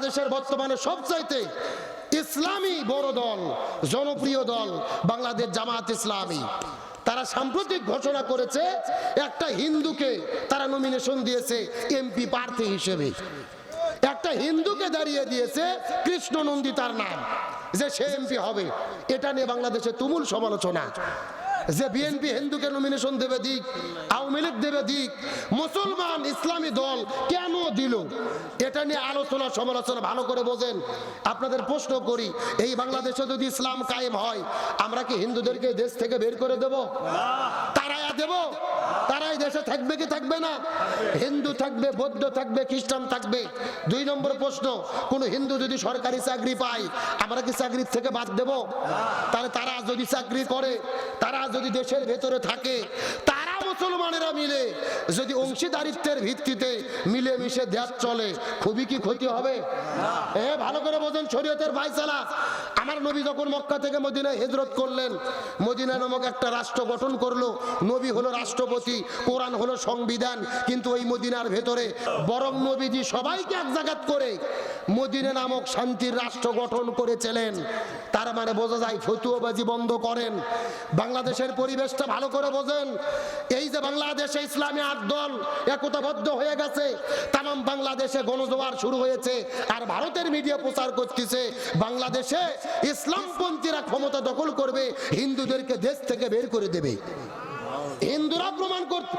বাংলাদেশের বর্তমানে সবচাইতে ইসলামী বড় দল, জনপ্রিয় দল বাংলাদেশ জামাত ইসলামী। তারা সাম্প্রতিক ঘোষণা করেছে একটা হিন্দুকে তারা নমিনেশন দিয়েছে এমপি প্রার্থী হিসেবে। একটা হিন্দুকে দাঁড়িয়ে দিয়েছে কৃষ্ণ নন্দী তার নাম, যে সে এমপি হবে। এটা নিয়ে বাংলাদেশে তুমুল সমালোচনা, যে বিএনপি হিন্দুকে নমিনেশন দেবে দিক, আওয়ামী লীগ দেবে দিক, মুসলমান ইসলামী দল কেন দিল, এটা নিয়ে আলোচনা সমালোচনা ভালো করে বোঝেন। আপনাদের প্রশ্ন করি, এই বাংলাদেশে যদি ইসলাম কায়েম হয়, আমরা কি হিন্দুদেরকে দেশ থেকে বের করে দেব? তারাই দেব? তারাই দেশে থাকবে কি থাকবে না? হিন্দু থাকবে, বৌদ্ধ থাকবে, খ্রিস্টান থাকবে। 2 নম্বর প্রশ্ন, কোন হিন্দু যদি সরকারি চাকরি পায়, আমরা কি চাকরির থেকে বাদ দেব? তাহলে তারা যদি চাকরি করে, তারা যদি দেশের ভেতরে থাকে, তারা মুসলমানেরা মিলে যদি অংশীদারিত্বের ভিত্তিতে মিলেমিশে দেশ চলে, খুবই কি ক্ষতি হবে? ভালো করে বোঝেন শরীয়তের ফায়সালা। আমার নবী যখন মক্কা থেকে মদিনায় হিজরত করলেন, মদিনা নামক একটা রাষ্ট্র গঠন করলো। নবী হলো রাষ্ট্রপতি, কোরআন হলো সংবিধান, কিন্তু ওই মদিনার ভেতরে বরং নবীজি সবাইকে এক জায়গাত করে মদিনা নামক শান্তির রাষ্ট্র গঠন করেছিলেন। তার মানে বোঝা যায় ফতুয়াবাজি বন্ধ করেন। বাংলাদেশের পরিবেশটা ভালো করে বোঝেন। এই যে বাংলাদেশে ইসলামী 8 দল একতাবদ্ধ হয়ে গেছে, তামাম বাংলাদেশে গণজোয়ার শুরু হয়েছে, আর ভারতের মিডিয়া প্রচার করতেছে বাংলাদেশে ইসলামপন্থীরা ক্ষমতা দখল করবে, হিন্দুদেরকে দেশ থেকে বের করে দেবে। হিন্দুরা প্রমাণ করতে,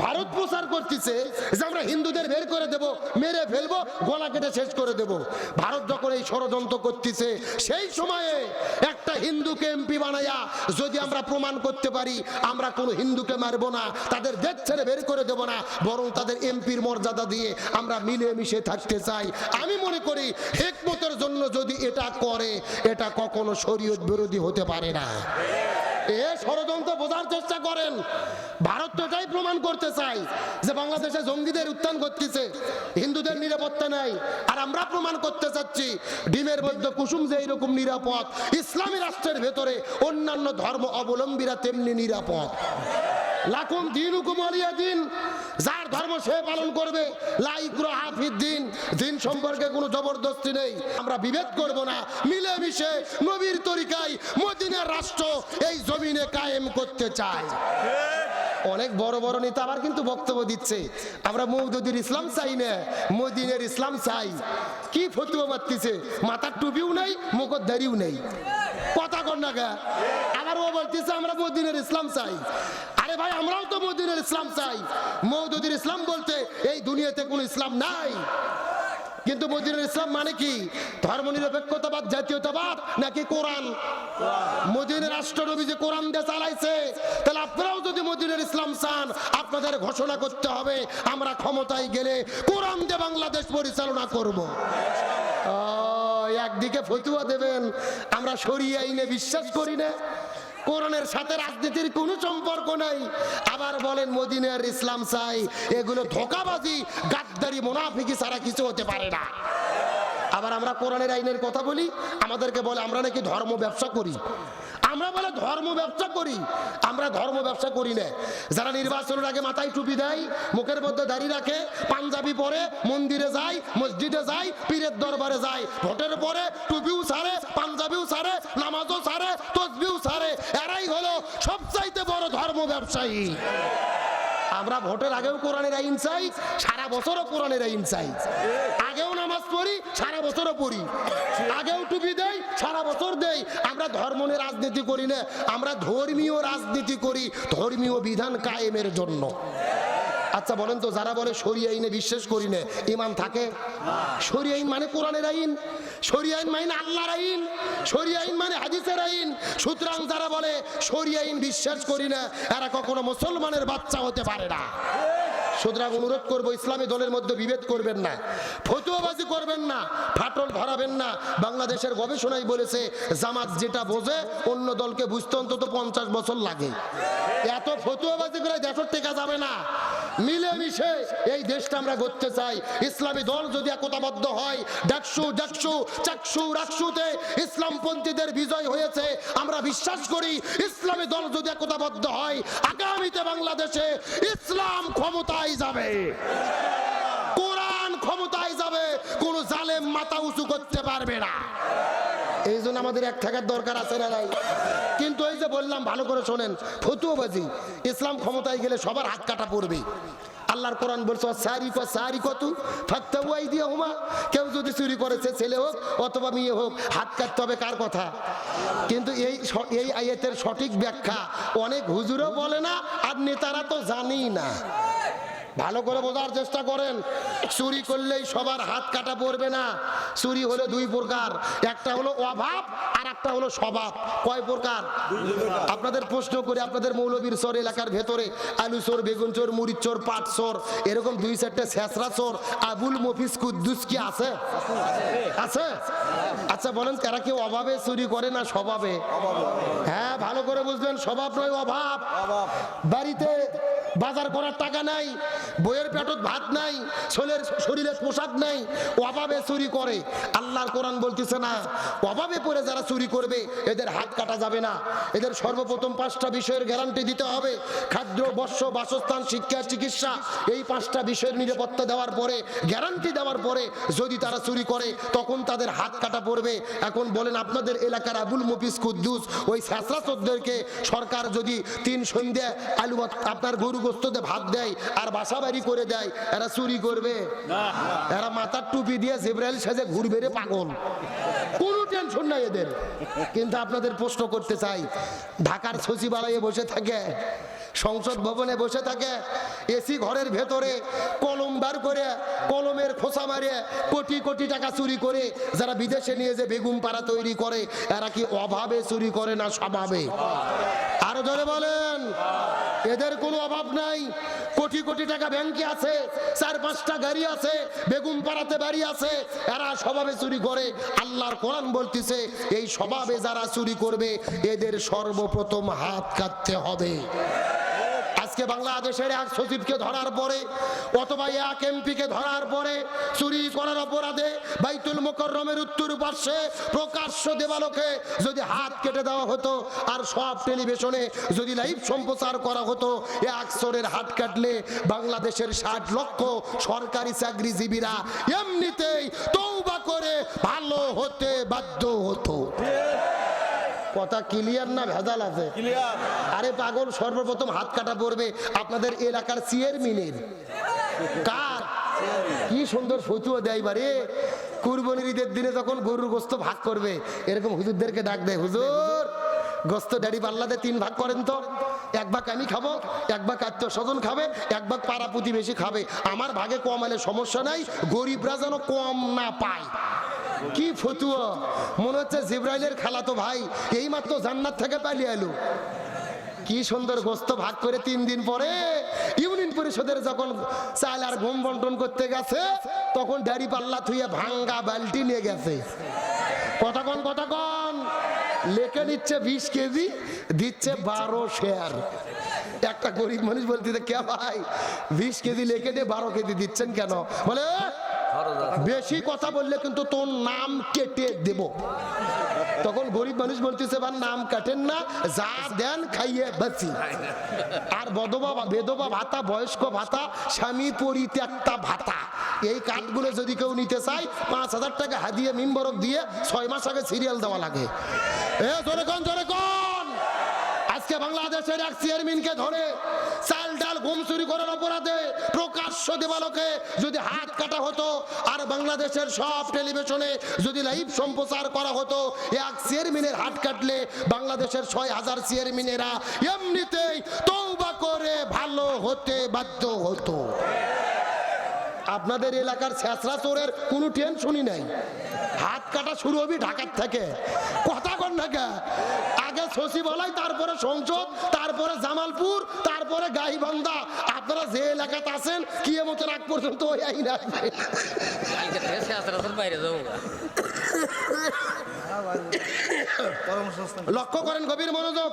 ভারত প্রচার করতেছে যে আমরা হিন্দুদের বের করে দেব, মেরে ফেলবো, গলা কেটে শেষ করে দেব। ভারত যখন এই ষড়যন্ত্র করতেছে, সেই সময়ে একটা হিন্দুকে এমপি বানাইয়া যদি আমরা প্রমাণ করতে পারি আমরা কোনো হিন্দুকে মারবো না, তাদের দেশ ছেড়ে বের করে দেব না, বরং তাদের এমপির মর্যাদা দিয়ে আমরা মিলেমিশে থাকতে চাই, আমি মনে করি হিকমতের জন্য যদি এটা করে, এটা কখনো শরীয়ত বিরোধী হতে পারে না। ষড়যন্ত্র বোঝার চেষ্টা করেন। ভারত তো এটাই প্রমাণ করতে চাই যে বাংলাদেশে জঙ্গিদের উত্থান ঘটতেছে, হিন্দুদের নিরাপত্তা নাই, আর আমরা প্রমাণ করতে চাচ্ছি ডিমের মধ্যে কুসুম যে এইরকম নিরাপদ, ইসলামী রাষ্ট্রের ভেতরে অন্যান্য ধর্ম অবলম্বীরা তেমনি নিরাপদ। লাকুম দীনুকুম ওয়ালিয়া দিন, যার ধর্ম সে পালন করবে, লা ইকরাহা ফিদ্দিন, দিন সম্পর্কে কোনো জবরদস্তি নেই। আমরা বিভেদ করব না, মিলেমিশে নবীর তরিকায় মদিনার রাষ্ট্র এই জমিনে কায়েম করতে চাই। অনেক বড় বড় নেতা আবার কিন্তু বক্তব্য দিচ্ছে আমরা মওদুদির ইসলাম চাই না, মদিনার ইসলাম চাই। কি ফতোয়া মারতেছে, মাথার টুপিও নেই, মুখের দাড়িও নেই, কথা কর না গা। আবার ও বলতেছে আমরা মদিনার ইসলাম চাই। আরে ভাই, আমরাও তো মদিনার ইসলাম চাই। মওদুদির ইসলাম বলতে এই দুনিয়াতে কোনো ইসলাম নাই, কিন্তু মদিনার ইসলাম মানে কি? ধর্মনিরপেক্ষতাবাদ, জাতীয়তাবাদ, নাকি কোরআন? মদিনার রাষ্ট্র নবী যে কোরআন দিয়ে চালাইছে, তাহলে আপনারাও যদি মদিনার ইসলাম চান, আপনাদের ঘোষণা করতে হবে আমরা ক্ষমতায় গেলে কোরআন দিয়ে বাংলাদেশ পরিচালনা করব। একদিকে ফতুয়া দেবেন আমরা শরিয়া আইনে বিশ্বাস করি না, কোরআনের সাথে রাজনীতির কোনো সম্পর্ক নাই, আবার বলেন মদিনার ইসলাম চাই। এগুলো ধোঁকাবাজি, গাদ্দারি, মুনাফিকি ছাড়া কিছু হতে পারে না। আবার আমরা কোরআনের আইনের কথা বলি, আমাদেরকে বলে আমরা নাকি ধর্ম ব্যবসা করি। আমরা বলে ধর্ম ব্যবসা করি, আমরা ধর্ম ব্যবসা করি না। যারা নির্বাচনের আগে মাথায় টুপি দেয়, মুখের মধ্যে দাড়ি রাখে, পাঞ্জাবি পরে, মন্দিরে যায়, মসজিদে যায়, পীরের দরবারে যায়, ভোটের পরে টুপিও ছাড়ে, পাঞ্জাবিও ছাড়ে, নামাজও ছাড়ে, তসবিও ছাড়ে, এরাই হলো সবচাইতে বড় ধর্ম ব্যবসায়ী। আমরা ভোটের আগেও কোরআনের আইন চাই, সারা বছরও কোরআনের আইন চাই। আগেও নামাজ পড়ি, সারা বছরও পড়ি, আগেও টুপি দেই, সারা বছর দেই। আমরা ধর্ম নিয়ে রাজনীতি করি না, আমরা ধর্মীয় রাজনীতি করি, ধর্মীয় বিধান কায়েমের জন্য। আচ্ছা বলেন তো, যারা বলে শরিয়া আইনে বিশ্বাস করি না, ঈমান থাকে? শরিয়া আইন মানে কোরআনের আইন, শরিয়া আইন মানে আল্লাহর আইন, শরিয়া আইন মানে হাদিসের আইন। সুতরাং যারা বলে শরিয়া আইন বিশ্বাস করি না, এরা কখনো মুসলমানের বাচ্চা হতে পারে না। সুতরাং অনুরোধ করবো, ইসলামী দলের মধ্যে বিভেদ করবেন না, ফতুয়াবাজি করবেন না, ফাটল ধরাবেন না। বাংলাদেশের গবেষণায় বলেছে জামাত যেটা বোঝে অন্য দলকে বুঝতে অন্তত 50 বছর লাগে। এত ফতুয়াবাজি করে দেশের টেকা যাবে না। মিলেমিশে এই দেশটা আমরা গড়তে চাই। ইসলামী দল যদি একতাবদ্ধ হয়, ডাকসু ডাকসু চাকসু রাকসুতে ইসলামপন্থীদের বিজয় হয়েছে আমরা বিশ্বাস করি। ইসলামী দল যদি একতাবদ্ধ হয়, আগামীতে বাংলাদেশে ইসলাম ক্ষমতায় যাবে, কোরআন ক্ষমতায় যাবে, কোন জালেম মাথা উঁচু করতে পারবে না। এই জন্য আমাদের এক থাকার দরকার আছে না নাই? কিন্তু এই যে বললাম ভালো করে শোনেন, ফতুয়াবাজি, ইসলাম ক্ষমতায় গেলে সবার হাত কাটা পড়বে। আল্লাহর কোরআন বলছে কেউ যদি চুরি করেছে, ছেলে হোক অথবা মেয়ে হোক, হাত কাটতে হবে। কার কথা? কিন্তু এই আয়াতের সঠিক ব্যাখ্যা অনেক হুজুরও বলে না, আর নেতারা তো জানেই না। ভালো করে বোঝার চেষ্টা করেন। চুরি করলেই সবার হাত কাটা পড়বে না। চুরি হলো দুই প্রকার, একটা হলো অভাব আর একটা হলো স্বভাব। কয় প্রকার? আপনাদের প্রশ্ন করে, আপনাদের মৌলবীর চর এলাকার ভেতরে আলু চোর, বেগুন চোর, মুড়ির চোর, পাট চোর, এরকম 2-4টা ছেঁচড়া চোর আবুল মফিজ কুদ্দুস কি আছে? আছে? আচ্ছা বলেন, তারা কি অভাবে চুরি করে না স্বভাবে? হ্যাঁ, ভালো করে বুঝবেন, স্বভাব নয়, অভাব। বাড়িতে বাজার করার টাকা নাই, বইয়ের পেটত ভাত নাই, শরীরের পোশাক নাই, অভাবে চুরি করে। আল্লাহর কোরআন বলতেছে না, অভাবে পড়ে যারা চুরি করবে এদের হাত কাটা যাবে না। এদের সর্বপ্রথম 5টা বিষয়ের গ্যারান্টি দিতে হবে। খাদ্য, বস্ত্র, বাসস্থান, শিক্ষা, চিকিৎসা, এই 5টা বিষয়ের নিরাপত্তা দেওয়ার পরে, গ্যারান্টি দেওয়ার পরে যদি তারা চুরি করে তখন তাদের হাত কাটা পড়বে। এখন বলেন, আপনাদের এলাকার আবুল মফিজ কুদ্দুস ওই ছেঁচড়া চোরদেরকে সরকার যদি 3 সন্ধ্যা আলু আপনার গরু গোস্ত ভাত দেয় আর বাসা বাড়ি করে দেয়, এরা চুরি করবে? এরা মাথার টুপি দিয়ে জিবরাইল সাজে ঘুরবে রে পাগল, কোনো টেনশন নাই এদের। কিন্তু আপনাদের প্রশ্ন করতে চাই, ঢাকার সচিবালয়ে বসে থাকে, সংসদ ভবনে বসে থাকে, এসি ঘরের ভেতরে কলম বার করে কলমের খোসা মারে কোটি কোটি টাকা চুরি করে যারা বিদেশে নিয়ে যে বেগুন পাড়া তৈরি করে, এরা কি অভাবে চুরি করে না স্বভাবে? আরো জোরে বলেন। এদের কোনো অভাব নাই, কোটি কোটি টাকা ব্যাংকে আছে, 4-5টা গাড়ি আছে, বেগুন পাড়াতে বাড়ি আছে, এরা স্বভাবে চুরি করে। আল্লাহর কোরআন বলতেছে, এই স্বভাবে যারা চুরি করবে এদের সর্বপ্রথম হাত কাটতে হবে। আজকে বাংলাদেশের এক সচিবকে ধরার পরে অথবা এক এমপিকে ধরার পরে চুরি করার অপরাধে বাইতুল মুকাররমের উত্তর পার্শ্বে প্রকাশ্য দেবালোকে যদি হাত কেটে দেওয়া হতো আর সব টেলিভিশনে যদি লাইভ সম্প্রচার করা হতো, এক চোরের হাত কাটলে বাংলাদেশের 60 লক্ষ সরকারি চাকরিজীবীরা এমনিতেই তওবা করে ভালো হতে বাধ্য হতো। কথা ক্লিয়ার না ভেজাল আছে? আরে পাগল, সর্বপ্রথম হাত কাটা পড়বে আপনাদের এলাকার চেয়ারম্যানের। কার? কি সুন্দর ফতুয়া দেয় বারে, কুরবানির ঈদের দিনে যখন গরুর গোস্ত ভাগ করবে এরকম হুজুরদেরকে ডাক দেয়, হুজুর গোস্ত দাড়ি পাল্লাতে 3 ভাগ করেন তো, 1 ভাগ আমি খাবো, 1 ভাগ আত্মীয় স্বজন খাবে, 1 ভাগ পাড়া প্রতিবেশী খাবে, আমার ভাগে কম হলে সমস্যা নাই, গরিবরা যেন কম না পায়। কি ফতুয়া! মনে হচ্ছে জিবরাইলের খালাতো ভাই এই মাত্র জান্নাত থেকে পালিয়ে এলো। কি সুন্দর গোস্ত ভাগ করে 3 দিন পরে ইউনিয়ন পরিষদের যখন চাল আর গম বন্টন করতে গেছে তখন দাড়ি পাল্লা থুয়ে ভাঙ্গা বালতি নিয়ে গেছে। কথা কন লেখে নিচ্ছে 20 কেজি, দিচ্ছে 12 শেয়ার। একটা গরিব মানুষ বলতে, কে ভাই 20 কেজি লেখে দিয়ে 12 কেজি দিচ্ছেন কেন? বলে বেশি কথা বললে কিন্তু তোর নাম কেটে দেব। তখন গরিব মানুষ বলতেছে, ভাই নাম কাটেন না, যা দেন খাইয়ে বাঁচি। আর বেদবা ভাতা, বয়স্ক ভাতা, স্বামী পরিত্যক্তা ভাতা, এই কার্ডগুলো যদি কেউ নিতে চায় 5,000 টাকা হাদিয়ে মিম্বরক দিয়ে 6 মাস আগে সিরিয়াল দেওয়া লাগে। জোরে কোন আজকে বাংলাদেশের এক চেয়ারম্যানকে ধরে চাল ডাল গম চুরি করার অপরাধে প্রকাশ্য দেবালোকে যদি হাত কাটা হতো আর বাংলাদেশের সব টেলিভিশনে যদি লাইভ সম্প্রচার করা হতো, এক চেয়ারম্যানের হাত কাটলে বাংলাদেশের 6,000 চেয়ারম্যানেরা এমনিতেই তওবা করে ভালো হতে বাধ্য হতো। আপনাদের এলাকার ছেঁচড়া চোরের কোনো টেনশনই নাই, হাত কাটা শুরু হবে ঢাকার থেকে। কথা কন ঢাকা, আগে সচিবালয়, তারপরে সংসদ, তারপরে জামালপুর, তারপরে গাইবান্ধা। আপনারা যে এলাকাতে আছেন কিয়ামতের আগ পর্যন্ত ওই আইন আসবে। লক্ষ্য করেন, গভীর মনোযোগ।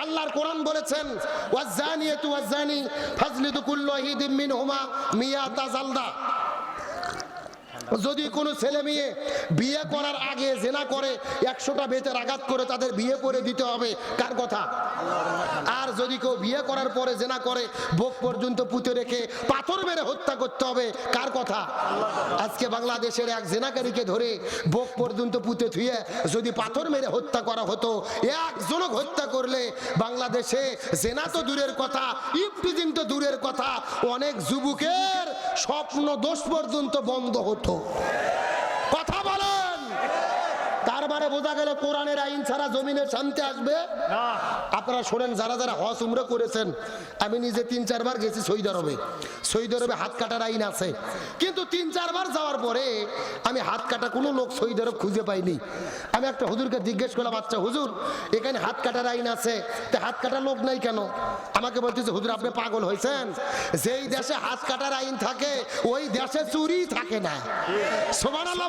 আল্লাহর কোরআন বলেছেন, ওয়াজ্জানিয়াতু ওয়াজ্জানি ফাজলিদু কুল্লু ওয়াহিদিম মিনহুমা মিয়াতা জালদা। যদি কোনো ছেলে মেয়ে বিয়ে করার আগে জেনা করে 100টা বেতের আঘাত করে তাদের বিয়ে করে দিতে হবে, কার কথা? আর যদি কেউ বিয়ে করার পরে জেনা করে বুক পর্যন্ত পুঁতে রেখে পাথর মেরে হত্যা করতে হবে, কার কথা? আজকে বাংলাদেশের এক জেনাকারীকে ধরে বুক পর্যন্ত পুঁতে থুয়ে যদি পাথর মেরে হত্যা করা হতো, একজনক হত্যা করলে বাংলাদেশে জেনা তো দূরের কথা, ইফটিজিং তো দূরের কথা, অনেক যুবকের স্বপ্ন দোষ পর্যন্ত বন্ধ হতো। কথা বলেন। তার মানে বোঝা গেল কোরআনের আইন ছাড়া জমিনে শান্তি আসবে না। আপনারা শোনেন, যারা যারা হজ উমরা করেছেন, আমি নিজে 3-4 বার গেছি সৌদি আরবে। সৌদি আরবে হাত কাটার আইন আছে, কিন্তু 3-4 বার যাওয়ার পরে আমি হাত কাটা কোনো লোক সৌদি আরব খুঁজে পাইনি। আমি একটা হুজুরকে জিজ্ঞেস করলাম, আচ্ছা হুজুর, এখানে হাত কাটার আইন আছে, তা হাত কাটার লোক নাই কেন? আমাকে বলতেছে, হুজুর আপনি পাগল হয়েছেন, যেই দেশে হাত কাটার আইন থাকে ওই দেশে চুরি থাকে না। সুবহানাল্লাহ।